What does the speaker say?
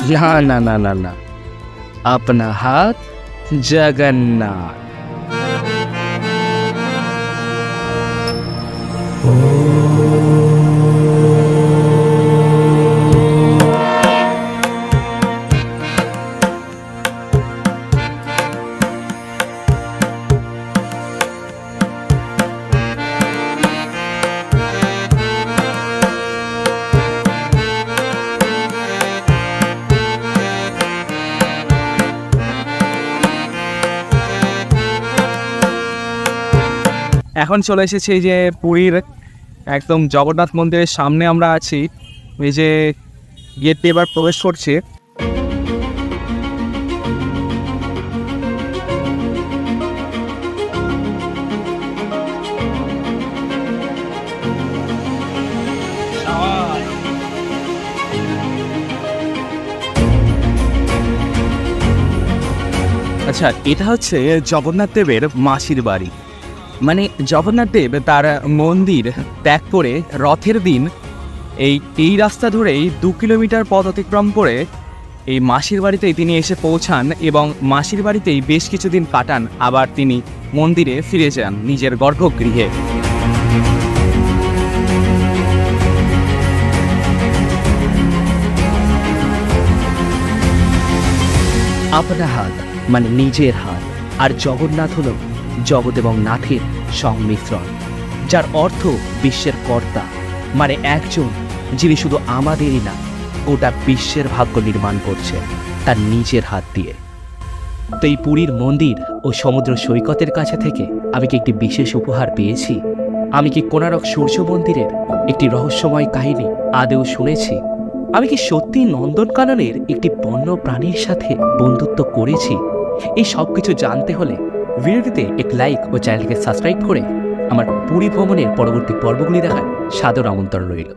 না না না না না, अपना हाथ जगन्नाथ। এখন চলে এসেছি এই যে পুরীর একদম জগন্নাথ মন্দিরের সামনে আমরা আছি। এই যে গেট দিয়ে এবার প্রবেশ করছে। আচ্ছা, এটা হচ্ছে জগন্নাথ দেবের মাসির বাড়ি। মানে জগন্নাথ দেব তার মন্দির ত্যাগ করে রথের দিন এই রাস্তা ধরেই 2 কিলোমিটার পথ অতিক্রম করে এই মাসির বাড়িতেই তিনি এসে পৌঁছান এবং মাসির বাড়িতেই বেশ কিছুদিন কাটান। আবার তিনি মন্দিরে ফিরে যান নিজের গর্ভগৃহে। আপনা হাত মানে নিজের হাত, আর জগন্নাথ হল জগৎ এবং নাথের সংমিশ্রণ, যার অর্থ বিশ্বের কর্তা, মানে একজন যিনি শুধু আমাদেরই না গোটা বিশ্বের ভাগ্য নির্মাণ করছে তার নিজের হাত দিয়ে। তো এই পুরীর মন্দির ও সমুদ্র সৈকতের কাছে থেকে আমি কি একটি বিশেষ উপহার পেয়েছি? আমি কি কোণারক সূর্য মন্দিরের একটি রহস্যময় কাহিনী আদেও শুনেছি? আমি কি সত্যি নন্দনকাননের একটি বন্য প্রাণীর সাথে বন্ধুত্ব করেছি? এই সব কিছু জানতে হলে ভিডিওটিতে এক লাইক ও চ্যানেলটিকে সাবস্ক্রাইব করে আমার পুরী ভ্রমণের পরবর্তী পর্বগুলি দেখার সাদর আমন্ত্রণ রইল।